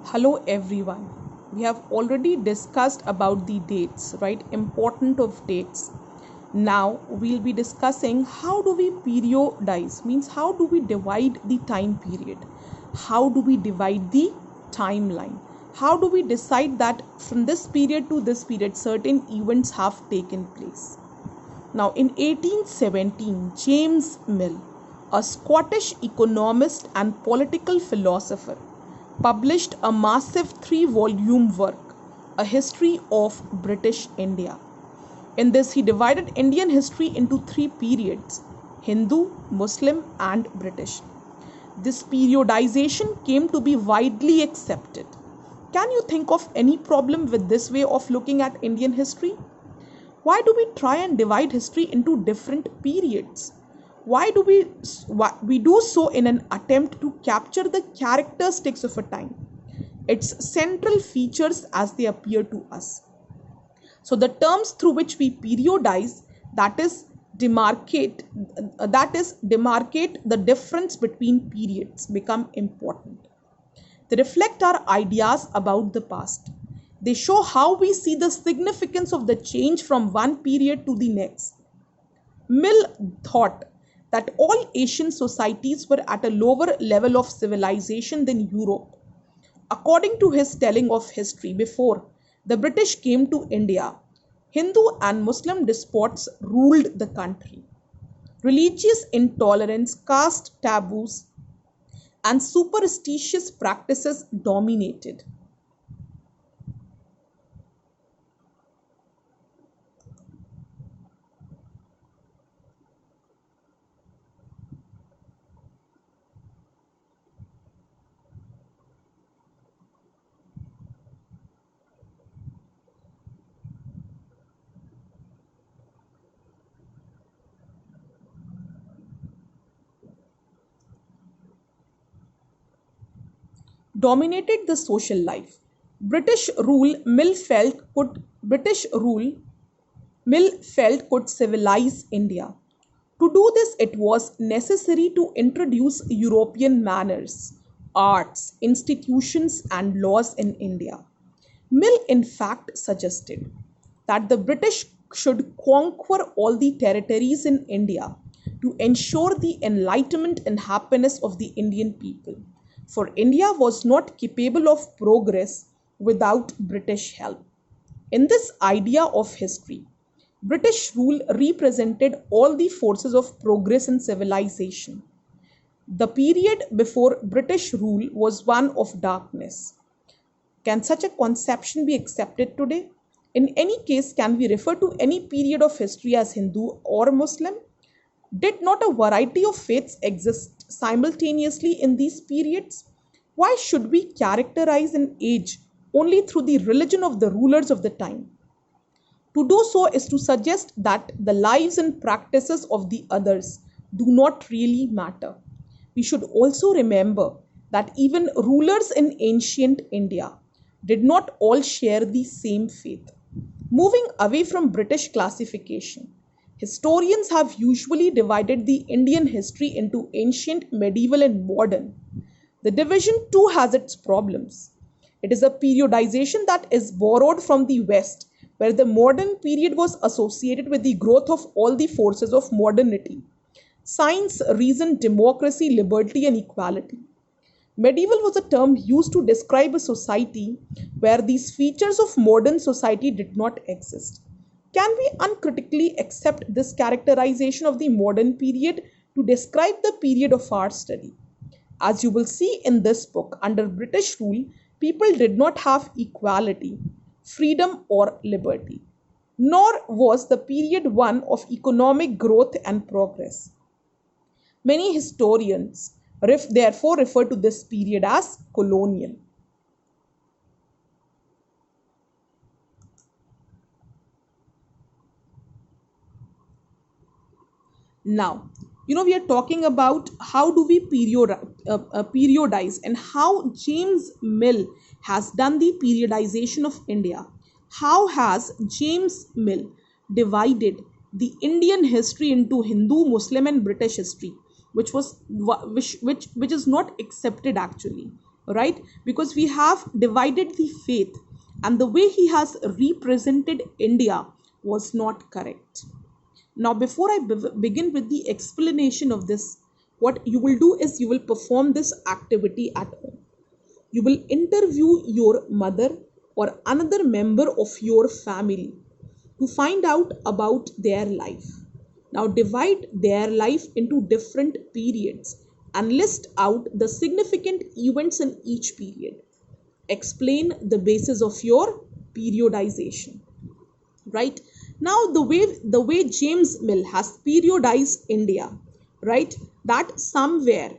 Hello everyone. We have already discussed about the dates, right? Important of dates. Now we'll be discussing how do we periodize, means how do we divide the time period? How do we divide the timeline? How do we decide that from this period to this period certain events have taken place? Now, in 1817, James Mill, a Scottish economist and political philosopher, published a massive 3-volume work, A History of British India. In this, he divided Indian history into 3 periods: Hindu, Muslim, and British. This periodization came to be widely accepted. Can you think of any problem with this way of looking at Indian history? Why do we try and divide history into different periods? Why we do so in an attempt to capture the characteristics of a time, its central features as they appear to us? So the terms through which we periodize, that is demarcate the difference between periods, become important. They reflect our ideas about the past. They show how we see the significance of the change from one period to the next. Mill thought that all Asian societies were at a lower level of civilization than Europe. According to his telling of history, before the British came to India, Hindu and Muslim despots ruled the country. Religious intolerance, caste taboos, and superstitious practices dominated. Dominated the social life. British rule Mill felt could civilize India. To do this, it was necessary to introduce European manners, arts, institutions, and laws in India. Mill, in fact, suggested that the British should conquer all the territories in India to ensure the enlightenment and happiness of the Indian people. For India was not capable of progress without British help. In this idea of history, British rule represented all the forces of progress and civilization. The period before British rule was one of darkness. Can such a conception be accepted today? In any case, can we refer to any period of history as Hindu or Muslim? Did not a variety of faiths exist simultaneously in these periods? Why should we characterize an age only through the religion of the rulers of the time? To do so is to suggest that the lives and practices of the others do not really matter. We should also remember that even rulers in ancient India did not all share the same faith. Moving away from British classification, historians have usually divided the Indian history into ancient, medieval, and modern. The division too has its problems. It is a periodization that is borrowed from the West, where the modern period was associated with the growth of all the forces of modernity: science, reason, democracy, liberty, and equality. Medieval was a term used to describe a society where these features of modern society did not exist. Can we uncritically accept this characterization of the modern period to describe the period of our study? As you will see in this book, under British rule, people did not have equality, freedom, or liberty. Nor was the period one of economic growth and progress. Many historians therefore refer to this period as colonial. Now, we are talking about how do we periodize, and how James Mill has done the periodization of India. How has James Mill divided the Indian history into Hindu, Muslim, and British history, which is not accepted actually. right? Because we have divided the faith, and the way he has represented India was not correct. Now, before I begin with the explanation of this, what you will do is you will perform this activity at home. You will interview your mother or another member of your family to find out about their life. Now, divide their life into different periods and list out the significant events in each period. Explain the basis of your periodization. Right now, the way James Mill has periodized India, right, that somewhere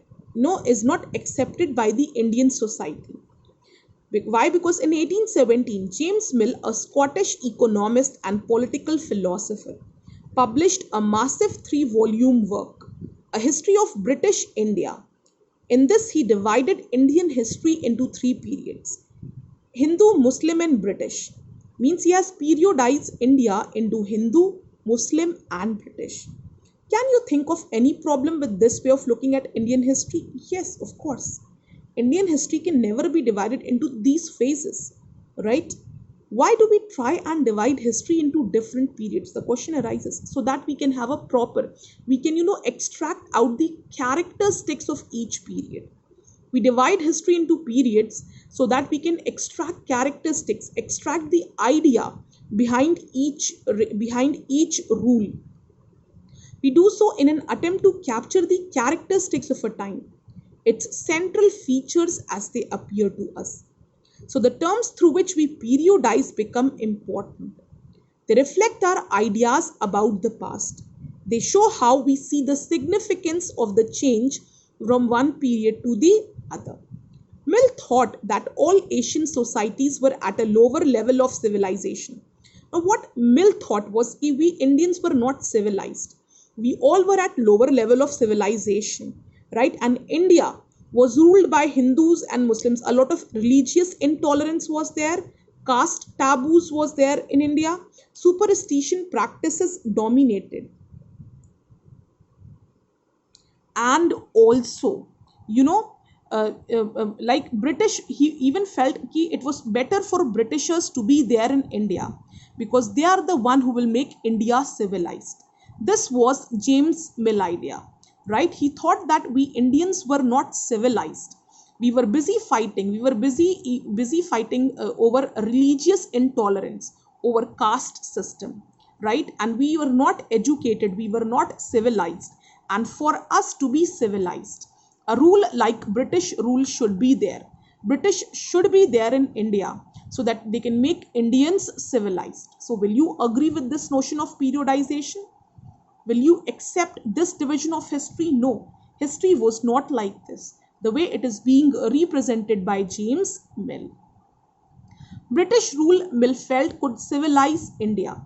is not accepted by the Indian society. Why? Because in 1817, James Mill, a Scottish economist and political philosopher, published a massive 3-volume work, A History of British India. In this, he divided Indian history into 3 periods: Hindu, Muslim, and British. Means he has periodized India into Hindu, Muslim, and British. Can you think of any problem with this way of looking at Indian history? Yes, of course. Indian history can never be divided into these phases, right? Why do we try and divide history into different periods? The question arises so that we can have a proper, we can, extract out the characteristics of each period. We divide history into periods so that we can extract characteristics, extract the idea behind each rule. We do so in an attempt to capture the characteristics of a time, its central features as they appear to us. So the terms through which we periodize become important. They reflect our ideas about the past. They show how we see the significance of the change from one period to the other. Mill thought that all Asian societies were at a lower level of civilization. Now, what Mill thought was that we Indians were not civilized. We all were at lower level of civilization, right? And India was ruled by Hindus and Muslims. A lot of religious intolerance was there. Caste taboos was there in India. Superstition practices dominated. And also, like British, he even felt it was better for Britishers to be there in India because they are the one who will make India civilized. This was James Mill idea, right? He thought that we Indians were not civilized. We were busy fighting. We were busy fighting over religious intolerance, over caste system, right? And we were not educated. We were not civilized. And for us to be civilized, a rule like British rule should be there. British should be there in India so that they can make Indians civilized. So will you agree with this notion of periodization? Will you accept this division of history? No. History was not like this, the way it is being represented by James Mill. British rule, Mill felt, could civilize India.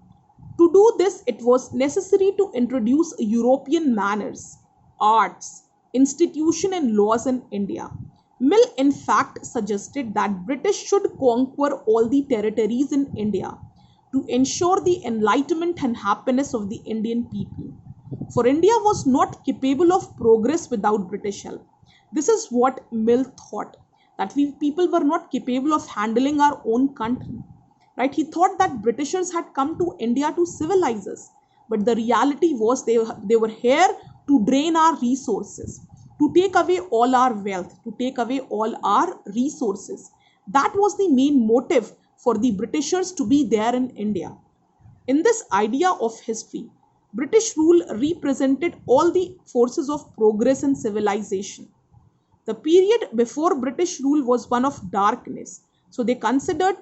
To do this, it was necessary to introduce European manners, arts, institution and laws in India. Mill in fact suggested that British should conquer all the territories in India to ensure the enlightenment and happiness of the Indian people. For India was not capable of progress without British help. This is what Mill thought, that we people were not capable of handling our own country. Right? He thought that Britishers had come to India to civilize us. But the reality was they were here to drain our resources, to take away all our wealth, to take away all our resources. That was the main motive for the Britishers to be there in India. In this idea of history, British rule represented all the forces of progress and civilization. The period before British rule was one of darkness. So they considered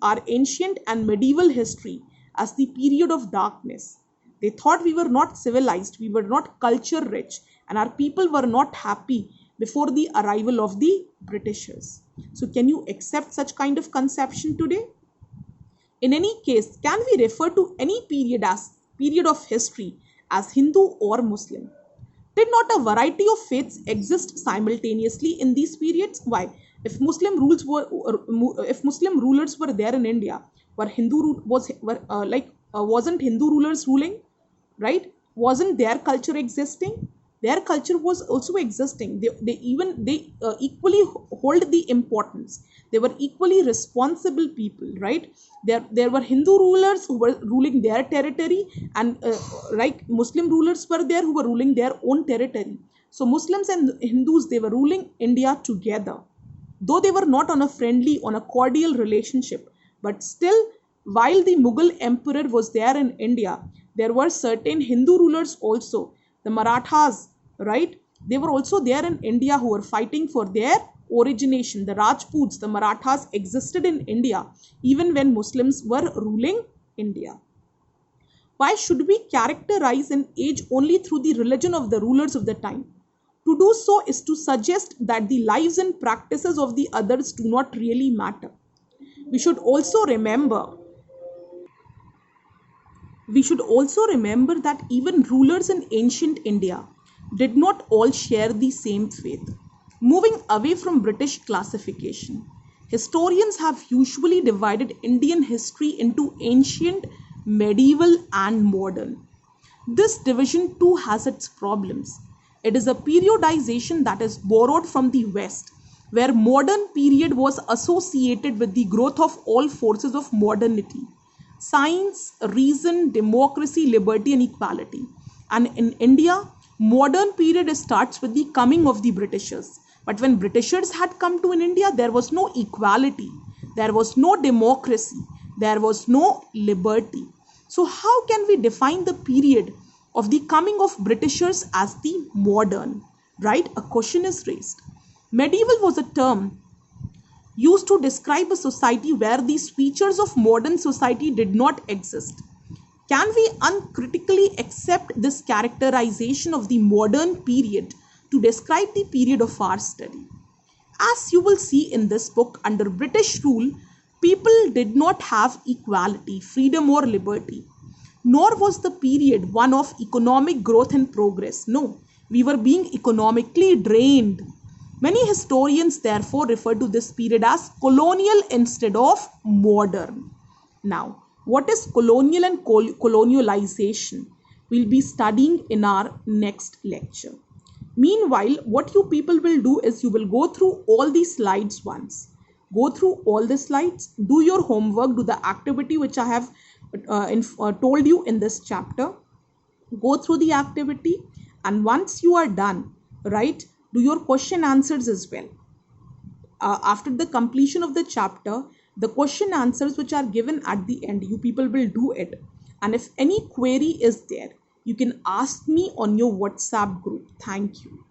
our ancient and medieval history as the period of darkness. They thought we were not civilized, we were not culture rich, and our people were not happy before the arrival of the Britishers. So can you accept such kind of conception today? In any case, can we refer to any period of history as Hindu or Muslim? Did not a variety of faiths exist simultaneously in these periods? Why? If Muslim rulers were there in India, wasn't Hindu rulers ruling? Right? Wasn't their culture existing? their culture was also existing. They equally hold the importance. They were equally responsible people, right? There were Hindu rulers who were ruling their territory, and right, Muslim rulers were there who were ruling their own territory. So Muslims and Hindus, they were ruling India together, though they were not on a friendly, on a cordial relationship. But still, while the Mughal emperor was there in India, there were certain Hindu rulers also, the Marathas, right? They were also there in India who were fighting for their origination. The Rajputs, the Marathas existed in India even when Muslims were ruling India. Why should we characterize an age only through the religion of the rulers of the time? To do so is to suggest that the lives and practices of the others do not really matter. We should also remember we should also remember that even rulers in ancient India did not all share the same faith. Moving away from British classification, historians have usually divided Indian history into ancient, medieval, and modern. This division too has its problems. It is a periodization that is borrowed from the West, where modern period was associated with the growth of all forces of modernity: science, reason, democracy, liberty, and equality. And in India, modern period starts with the coming of the Britishers. But when Britishers had come to in India, there was no equality, there was no democracy, there was no liberty. So how can we define the period of the coming of Britishers as the modern? Right? A question is raised. Medieval was a term used to describe a society where these features of modern society did not exist. Can we uncritically accept this characterization of the modern period to describe the period of our study? As you will see in this book, under British rule, people did not have equality, freedom, or liberty. Nor was the period one of economic growth and progress. No, we were being economically drained. Many historians therefore refer to this period as colonial instead of modern. Now, what is colonial and colonialization? We'll be studying in our next lecture. Meanwhile, what you people will do is you will go through all these slides once. Go through all the slides, do your homework, do the activity which I have told you in this chapter. Go through the activity, and once you are done, right, do your question answers as well. After the completion of the chapter, the question answers which are given at the end, you people will do it. And if any query is there, you can ask me on your WhatsApp group. Thank you.